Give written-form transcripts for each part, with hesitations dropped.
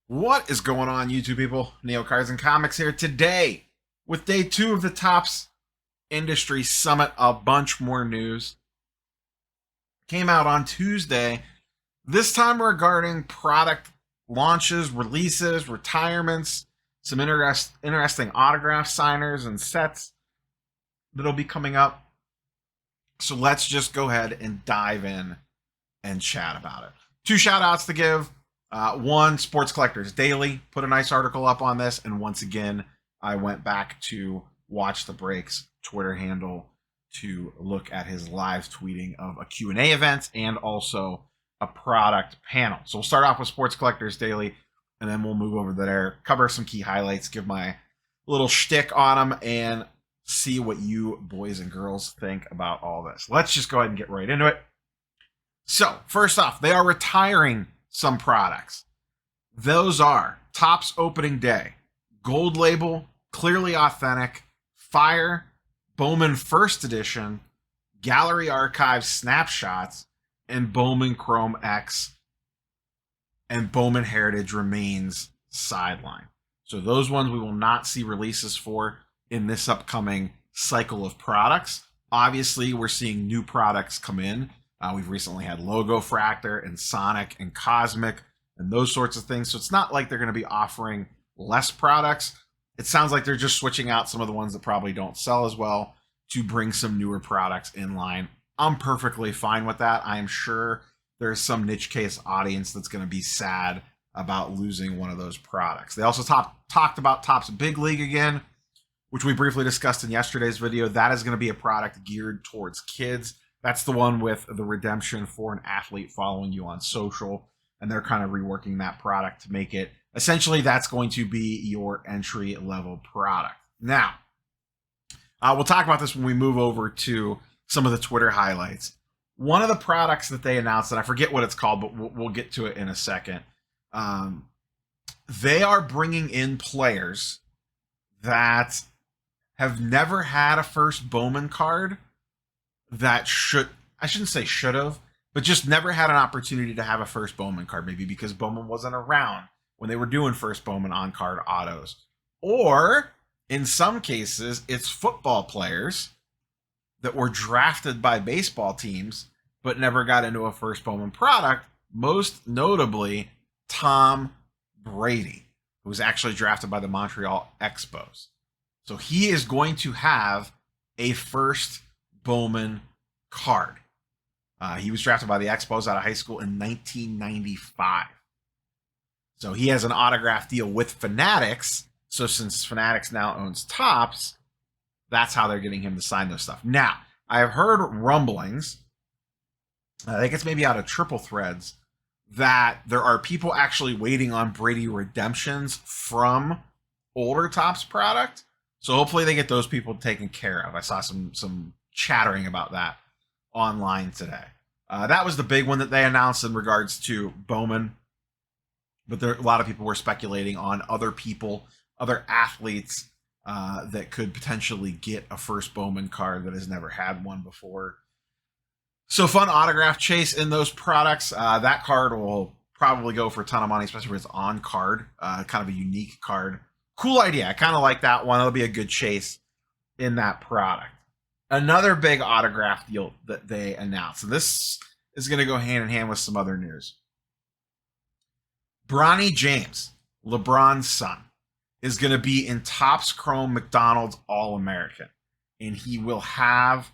What is going on, YouTube people? Neo Cards and Comics here today with day 2 of the Fanatics Industry Summit. A bunch more news came out on Tuesday, this time regarding product launches, releases, retirements, some interesting autograph signers and sets that'll be coming up. So let's just go ahead and dive in and chat about it. 2 shout outs to give. One, Sports Collectors Daily put a nice article up on this, and once again, I went back to Watch the Breaks Twitter handle to look at his live tweeting of a Q&A event and also a product panel. So we'll start off with Sports Collectors Daily, and then we'll move over there, cover some key highlights, give my little shtick on them, and see what you boys and girls think about all this. Let's just go ahead and get right into it. So, first off, they are retiring some products. Those are Topps Opening Day, Gold Label, Clearly Authentic, Fire, Bowman First Edition, Gallery Archive Snapshots, and Bowman Chrome X, and Bowman Heritage Remains Sideline. So those ones we will not see releases for in this upcoming cycle of products. Obviously, we're seeing new products come in. We've recently had Logo Fractor and Sonic and Cosmic and those sorts of things. So it's not like they're going to be offering less products. It sounds like they're just switching out some of the ones that probably don't sell as well to bring some newer products in line. I'm perfectly fine with that. I am sure there's some niche case audience that's going to be sad about losing one of those products. They also talked about Topps Big League again, which we briefly discussed in yesterday's video. That is going to be a product geared towards kids. That's the one with the redemption for an athlete following you on social, and they're kind of reworking that product to make it, essentially, that's going to be your entry-level product. Now, we'll talk about this when we move over to some of the Twitter highlights. One of the products that they announced, and I forget what it's called, but we'll get to it in a second, they are bringing in players that have never had a first Bowman card that I shouldn't say should have, but just never had an opportunity to have a first Bowman card, maybe because Bowman wasn't around when they were doing first Bowman on-card autos. Or, in some cases, it's football players that were drafted by baseball teams but never got into a first Bowman product, most notably Tom Brady, who was actually drafted by the Montreal Expos. So he is going to have a first Bowman card. He was drafted by the Expos out of high school in 1995. So he has an autograph deal with Fanatics. So since Fanatics now owns Topps, that's how they're getting him to sign those stuff. Now, I have heard rumblings, I think it's maybe out of Triple Threads, that there are people actually waiting on Brady redemptions from older Topps product. So hopefully they get those people taken care of. I saw some chattering about that online today. That was the big one that they announced in regards to Bowman. But a lot of people were speculating on other people, other athletes that could potentially get a first Bowman card that has never had one before. So fun autograph chase in those products. That card will probably go for a ton of money, especially if it's on card. Kind of a unique card. Cool idea. I kind of like that one. It'll be a good chase in that product. Another big autograph deal that they announced, and this is going to go hand in hand with some other news. Bronny James, LeBron's son, is going to be in Topps Chrome McDonald's All-American, and he will have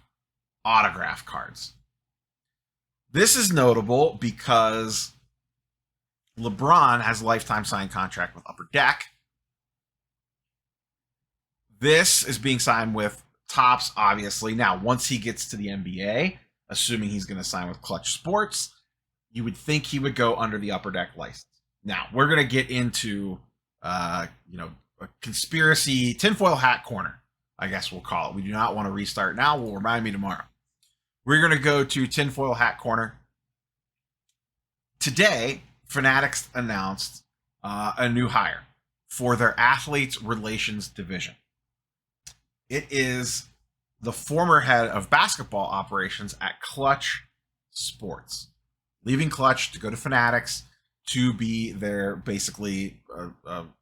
autograph cards. This is notable because LeBron has a lifetime signed contract with Upper Deck. This is being signed with Topps, obviously. Now, once he gets to the NBA, assuming he's going to sign with Clutch Sports, you would think he would go under the Upper Deck license. Now, we're going to get into, a conspiracy tinfoil hat corner, I guess we'll call it. We do not want to restart now. We'll remind me tomorrow. We're going to go to tinfoil hat corner. Today, Fanatics announced a new hire for their athletes relations division. It is the former head of basketball operations at Clutch Sports, leaving Clutch to go to Fanatics to be their basically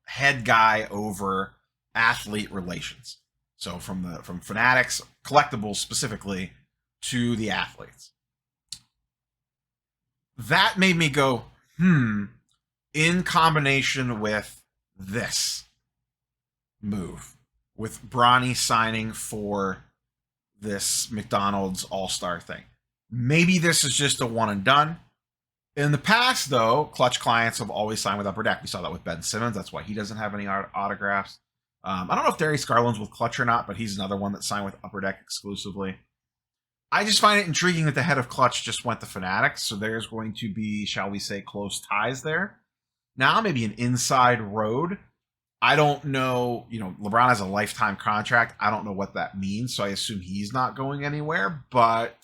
head guy over athlete relations. So from Fanatics collectibles specifically to the athletes. That made me go, in combination with this move, with Bronny signing for this McDonald's All-Star thing. Maybe this is just a one and done. In the past, though, Clutch clients have always signed with Upper Deck. We saw that with Ben Simmons. That's why he doesn't have any autographs. I don't know if Darius Garland's with Clutch or not, but he's another one that signed with Upper Deck exclusively. I just find it intriguing that the head of Clutch just went to Fanatics, so there's going to be, shall we say, close ties there. Now, maybe an inside road. I don't know, LeBron has a lifetime contract. I don't know what that means, so I assume he's not going anywhere, but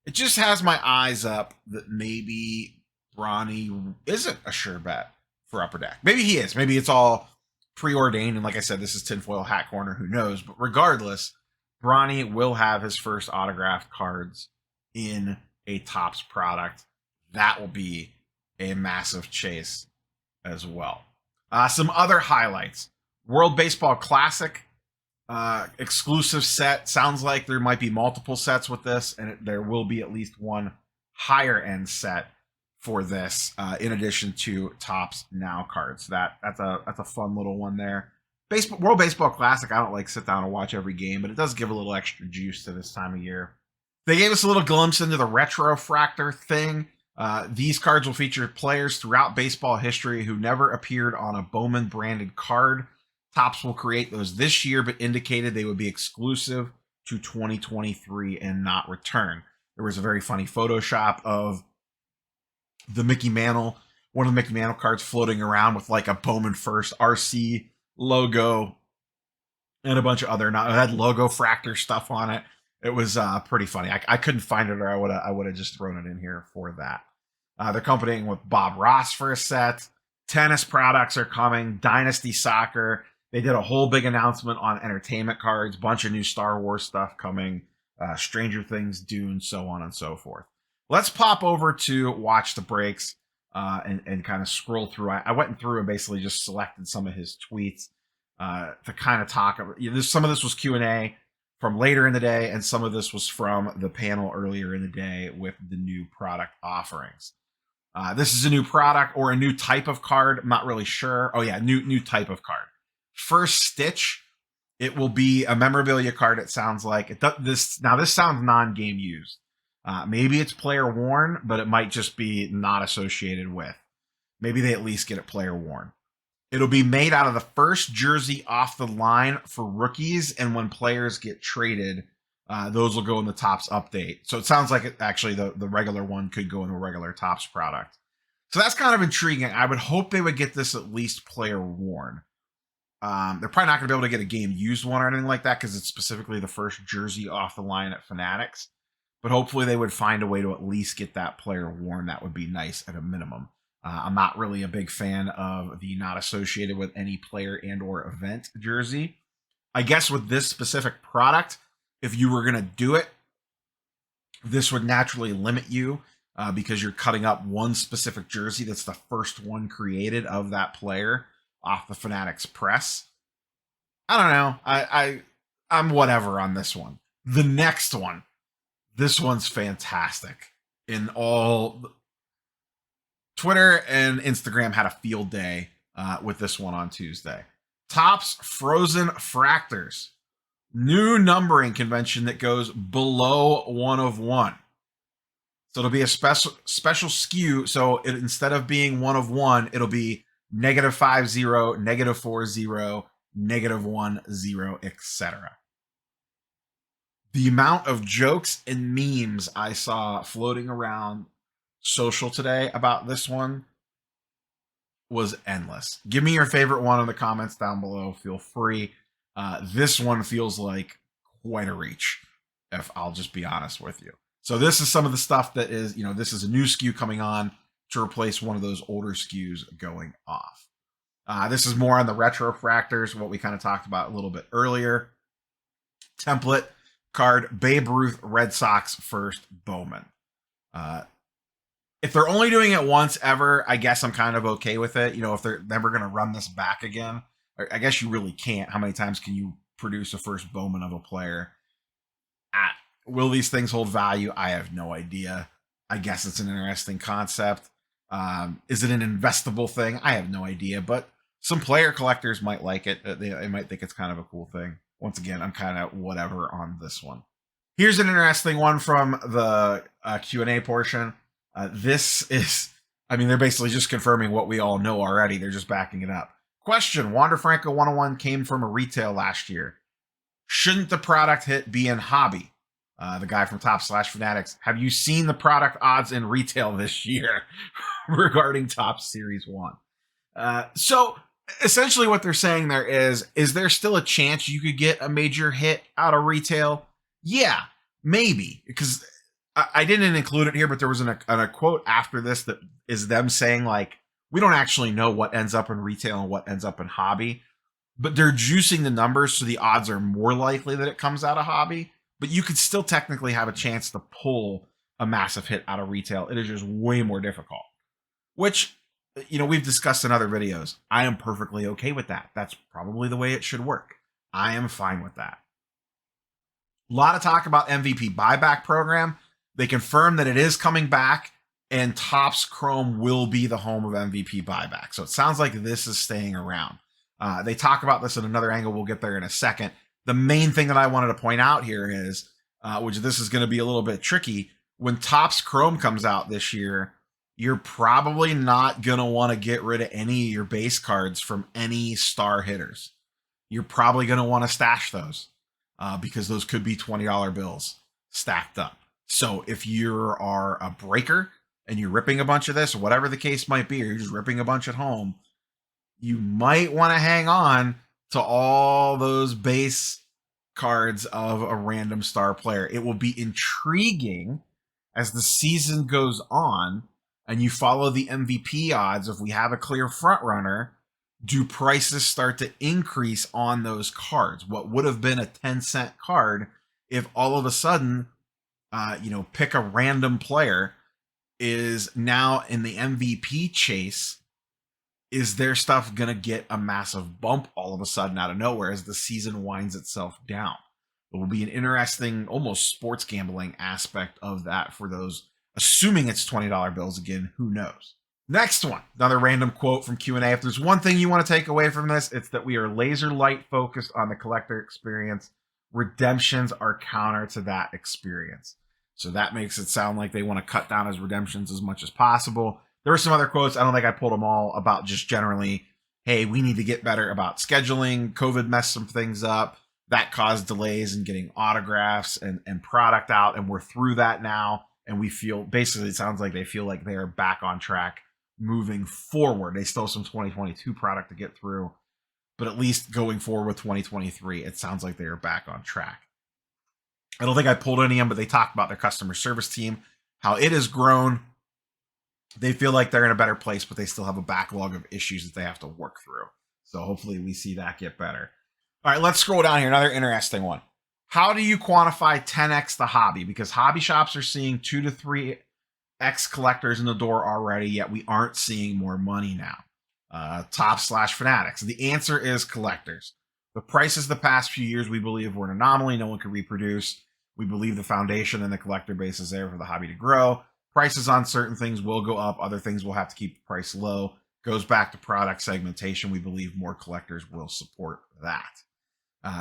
it just has my eyes up that maybe Bronny isn't a sure bet for Upper Deck. Maybe he is. Maybe it's all preordained, and like I said, this is tinfoil hat corner, who knows, but regardless, Bronny will have his first autographed cards in a Topps product. That will be a massive chase as well. Some other highlights. World Baseball Classic exclusive set. Sounds like there might be multiple sets with this, and there will be at least one higher end set for this, in addition to Topps Now cards. That's a fun little one there. World Baseball Classic, I don't like sit down and watch every game, but it does give a little extra juice to this time of year. They gave us a little glimpse into the Retrofractor thing. These cards will feature players throughout baseball history who never appeared on a Bowman branded card. Topps will create those this year, but indicated they would be exclusive to 2023 and not return. There was a very funny Photoshop of the Mickey Mantle, one of the Mickey Mantle cards floating around with like a Bowman First RC logo and a bunch of other, it had logo fractor stuff on it. It was pretty funny. I couldn't find it, or I would have just thrown it in here for that. They're accompanying with Bob Ross for a set. Tennis products are coming. Dynasty Soccer. They did a whole big announcement on entertainment cards. Bunch of new Star Wars stuff coming. Stranger Things, Dune, so on and so forth. Let's pop over to Watch the Breaks and kind of scroll through. I went through and basically just selected some of his tweets to kind of talk about. Some of this was Q&A from later in the day, and some of this was from the panel earlier in the day with the new product offerings. This is a new product or a new type of card. I'm not really sure. Oh yeah, new type of card. First Stitch. It will be a memorabilia card. It sounds like this sounds non-game used. Maybe it's player worn, but it might just be not associated with. Maybe they at least get it player worn. It'll be made out of the first jersey off the line for rookies, and when players get traded, those will go in the Topps update. So it sounds like the regular one could go in the regular Topps product. So that's kind of intriguing. I would hope they would get this at least player worn. They're probably not going to be able to get a game used one or anything like that because it's specifically the first jersey off the line at Fanatics. But hopefully they would find a way to at least get that player worn. That would be nice at a minimum. I'm not really a big fan of the not associated with any player and or event jersey. I guess with this specific product, if you were going to do it, this would naturally limit you because you're cutting up one specific jersey that's the first one created of that player off the Fanatics press. I don't know. I'm whatever on this one. The next one. This one's fantastic. In all, Twitter and Instagram had a field day with this one on Tuesday. Topps Frozen Fractors. New numbering convention that goes below 1 of 1. So it'll be a special SKU. So instead of being 1 of 1, it'll be -50, -40, -10, etc. The amount of jokes and memes I saw floating around social today about this one was endless. Give me your favorite one in the comments down below. Feel free. This one feels like quite a reach, if I'll just be honest with you. So this is some of the stuff that is, this is a new SKU coming on to replace one of those older SKUs going off. This is more on the Retrofractors, what we kind of talked about a little bit earlier. Template card, Babe Ruth Red Sox first Bowman. If they're only doing it once ever, I guess I'm kind of okay with it. If they're never going to run this back again, I guess you really can't. How many times can you produce a first Bowman of a player? Will these things hold value? I have no idea. I guess it's an interesting concept. Is it an investable thing? I have no idea, but some player collectors might like it. They might think it's kind of a cool thing. Once again, I'm kind of whatever on this one. Here's an interesting one from the Q&A portion. This is, they're basically just confirming what we all know already. They're just backing it up. Question, Wander Franco 101 came from a retail last year. Shouldn't the product hit be in hobby? The guy from Fanatics. Have you seen the product odds in retail this year regarding Topps Series 1? So essentially what they're saying there is there still a chance you could get a major hit out of retail? Yeah, maybe. Because I didn't include it here, but there was a quote after this that is them saying, like, we don't actually know what ends up in retail and what ends up in hobby, but they're juicing the numbers so the odds are more likely that it comes out of hobby. But you could still technically have a chance to pull a massive hit out of retail. It is just way more difficult, which, we've discussed in other videos. I am perfectly okay with that. That's probably the way it should work. I am fine with that. A lot of talk about MVP Buyback Program. They confirm that it is coming back, and Topps Chrome will be the home of MVP Buyback. So it sounds like this is staying around. They talk about this in another angle. We'll get there in a second. The main thing that I wanted to point out here is, which this is going to be a little bit tricky, when Topps Chrome comes out this year, you're probably not going to want to get rid of any of your base cards from any star hitters. You're probably going to want to stash those because those could be $20 bills stacked up. So if you are a breaker and you're ripping a bunch of this, or whatever the case might be, or you're just ripping a bunch at home, you might want to hang on to all those base cards of a random star player. It will be intriguing as the season goes on and you follow the MVP odds. If we have a clear front runner, do prices start to increase on those cards? What would have been a 10-cent card, if all of a sudden, pick a random player, is now in the MVP chase, is their stuff going to get a massive bump all of a sudden out of nowhere as the season winds itself down? It will be an interesting, almost sports gambling aspect of that for those, assuming it's $20 bills again, who knows? Next one, another random quote from Q&A. If there's one thing you want to take away from this, it's that we are laser light focused on the collector experience. Redemptions are counter to that experience. So that makes it sound like they want to cut down his redemptions as much as possible. There were some other quotes, I don't think I pulled them all, about just generally, hey, we need to get better about scheduling. COVID messed some things up. That caused delays in getting autographs and product out, and we're through that now. And we feel, basically, it sounds like they feel like they are back on track moving forward. They still have some 2022 product to get through, but at least going forward with 2023, it sounds like they are back on track. I don't think I pulled any of them, but they talked about their customer service team, how it has grown. They feel like they're in a better place, but they still have a backlog of issues that they have to work through. So hopefully we see that get better. All right, let's scroll down here. Another interesting one. How do you quantify 10x the hobby? Because hobby shops are seeing 2 to 3x collectors in the door already, yet we aren't seeing more money now. Top/Fanatics. The answer is collectors. The prices the past few years, we believe, were an anomaly. No one could reproduce. We believe the foundation and the collector base is there for the hobby to grow. Prices on certain things will go up. Other things will have to keep the price low. Goes back to product segmentation. We believe more collectors will support that.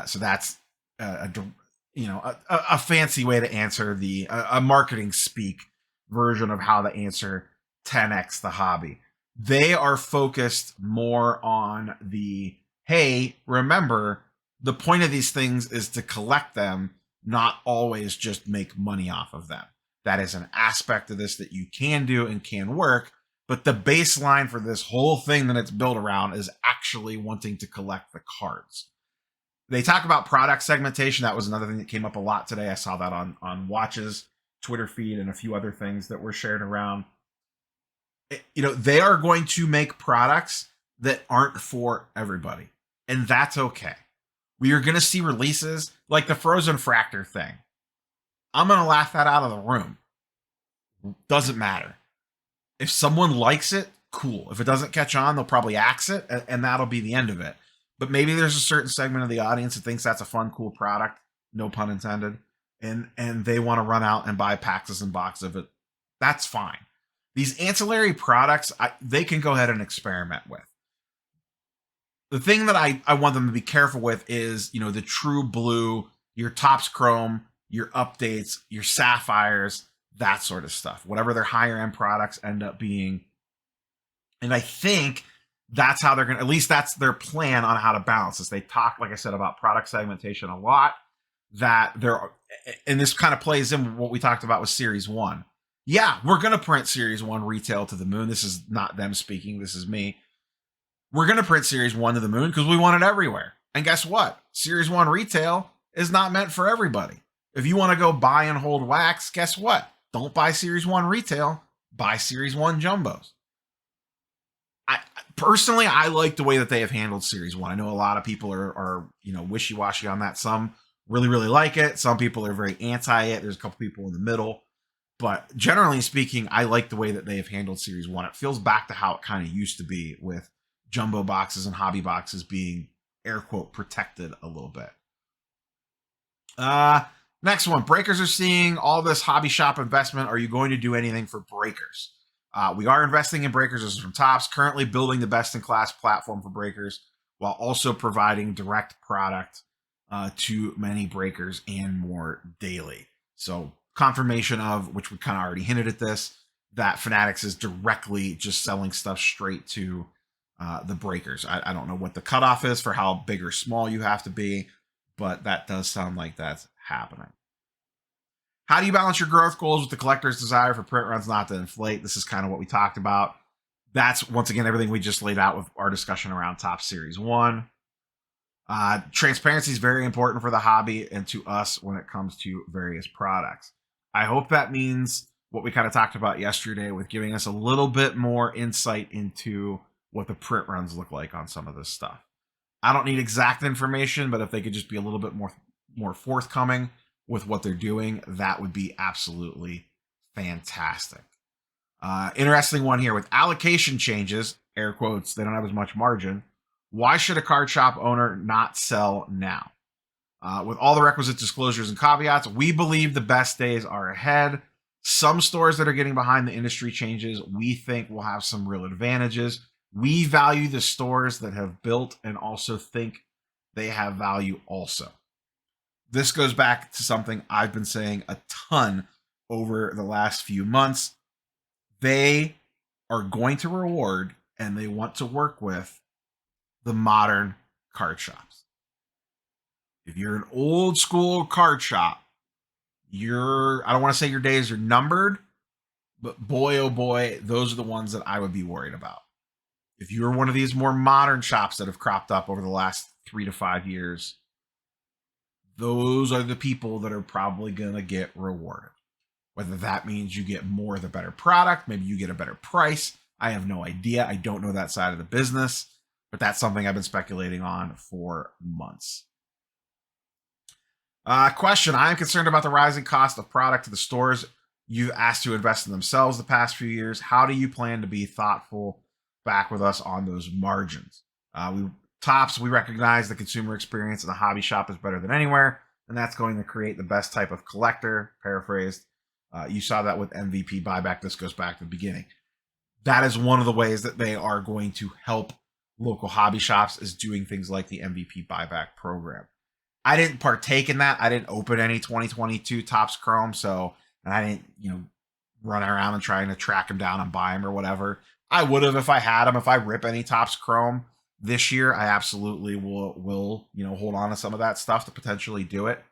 So that's a fancy way to answer a marketing speak version of how to answer 10x the hobby. They are focused more on the, hey, remember, the point of these things is to collect them, not always just make money off of them. That is an aspect of this that you can do and can work, but the baseline for this whole thing that it's built around is actually wanting to collect the cards. They talk about product segmentation. That was another thing that came up a lot today. I saw that on Watch's Twitter feed and a few other things that were shared around. They are going to make products that aren't for everybody, and that's okay. We are going to see releases like the Frozen Fractor thing. I'm going to laugh that out of the room. Doesn't matter. If someone likes it, cool. If it doesn't catch on, they'll probably axe it, and that'll be the end of it. But maybe there's a certain segment of the audience that thinks that's a fun, cool product, no pun intended, and they want to run out and buy packs and boxes of it. That's fine. These ancillary products, they can go ahead and experiment with. The thing that I want them to be careful with is, the true blue, your Topps Chrome, your updates, your Sapphires, that sort of stuff. Whatever their higher end products end up being. And I think that's how they're going to, at least that's their plan on how to balance this. They talk, like I said, about product segmentation a lot, that they're, and this kind of plays in what we talked about with Series 1. Yeah, we're going to print Series 1 retail to the moon. This is not them speaking. This is me. We're going to print Series 1 to the moon because we want it everywhere. And guess what? Series 1 retail is not meant for everybody. If you want to go buy and hold wax, guess what? Don't buy Series 1 retail. Buy Series 1 jumbos. Personally, I like the way that they have handled Series 1. I know a lot of people are wishy-washy on that. Some really, really like it. Some people are very anti it. There's a couple people in the middle. But generally speaking, I like the way that they have handled Series 1. It feels back to how it kind of used to be, with jumbo boxes and hobby boxes being, air quote, protected a little bit. Next one. Breakers are seeing all this hobby shop investment. Are you going to do anything for breakers? We are investing in breakers. This is from Topps, currently building the best-in-class platform for breakers while also providing direct product to many breakers and more daily. So confirmation of, which we kind of already hinted at this, that Fanatics is directly just selling stuff straight to the breakers. I don't know what the cutoff is for how big or small you have to be, but that does sound like that's happening. How do you balance your growth goals with the collector's desire for print runs not to inflate? This is kind of what we talked about. That's, once again, everything we just laid out with our discussion around Topps Series 1. Transparency is very important for the hobby and to us when it comes to various products. I hope that means what we kind of talked about yesterday, with giving us a little bit more insight into what the print runs look like on some of this stuff. I don't need exact information, but if they could just be a little bit more forthcoming with what they're doing, that would be absolutely fantastic. Interesting one here with allocation changes, air quotes, they don't have as much margin. Why should a card shop owner not sell now? With all the requisite disclosures and caveats, we believe the best days are ahead. Some stores that are getting behind the industry changes, we think will have some real advantages. We value the stores that have built and also think they have value also. This goes back to something I've been saying a ton over the last few months. They are going to reward and they want to work with the modern card shops. If you're an old school card shop, I don't want to say your days are numbered, but boy, oh boy, those are the ones that I would be worried about. If you're one of these more modern shops that have cropped up over the last 3 to 5 years, those are the people that are probably going to get rewarded. Whether that means you get more of the better product, maybe you get a better price, I have no idea. I don't know that side of the business, but that's something I've been speculating on for months. Question. I am concerned about the rising cost of product to the stores you've asked to invest in themselves the past few years. How do you plan to be thoughtful back with us on those margins? Topps, we recognize the consumer experience in the hobby shop is better than anywhere, and that's going to create the best type of collector, paraphrased. You saw that with MVP Buyback. This goes back to the beginning. That is one of the ways that they are going to help local hobby shops, is doing things like the MVP Buyback Program. I didn't partake in that. I didn't open any 2022 Topps Chrome, and I didn't, run around and trying to track them down and buy them or whatever. I would have if I had them. If I rip any Topps Chrome this year, I absolutely will hold on to some of that stuff to potentially do it.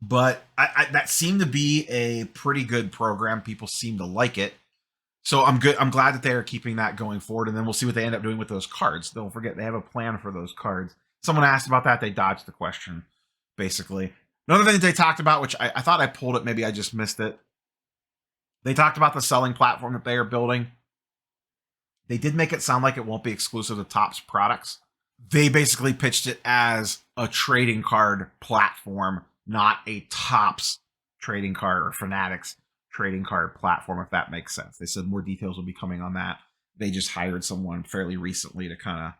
But that seemed to be a pretty good program. People seem to like it. So I'm good. I'm glad that they are keeping that going forward. And then we'll see what they end up doing with those cards. Don't forget, they have a plan for those cards. Someone asked about that. They dodged the question, basically. Another thing that they talked about, which I thought I pulled it, maybe I just missed it. They talked about the selling platform that they are building. They did make it sound like it won't be exclusive to Topps products. They basically pitched it as a trading card platform, not a Topps trading card or Fanatics trading card platform, if that makes sense. They said more details will be coming on that. They just hired someone fairly recently to kind of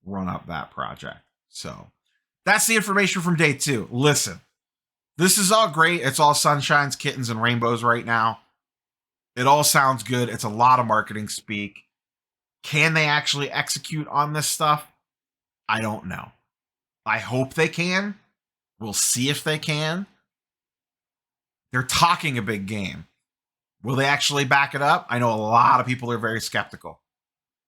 run up that project. So that's the information from day 2. Listen, this is all great. It's all sunshines, kittens, and rainbows right now. It all sounds good. It's a lot of marketing speak. Can they actually execute on this stuff? I don't know. I hope they can. We'll see if they can. They're talking a big game. Will they actually back it up? I know a lot of people are very skeptical.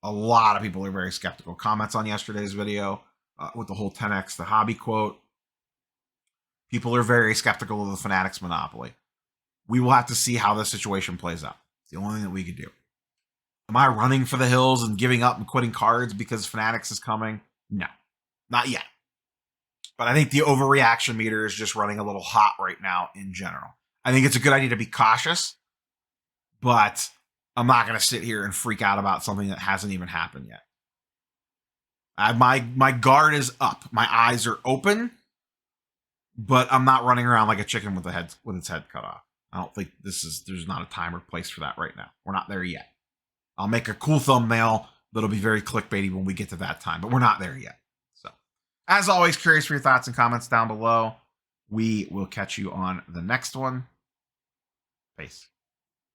A lot of people are very skeptical. Comments on yesterday's video with the whole 10x the hobby quote. People are very skeptical of the Fanatics monopoly. We will have to see how this situation plays out. It's the only thing that we could do. Am I running for the hills and giving up and quitting cards because Fanatics is coming? No, not yet. But I think the overreaction meter is just running a little hot right now in general. I think it's a good idea to be cautious, but I'm not going to sit here and freak out about something that hasn't even happened yet. My guard is up. My eyes are open, but I'm not running around like a chicken with its head cut off. I don't think there's not a time or place for that right now. We're not there yet. I'll make a cool thumbnail that'll be very clickbaity when we get to that time, but we're not there yet. So, as always, curious for your thoughts and comments down below. We will catch you on the next one. Peace.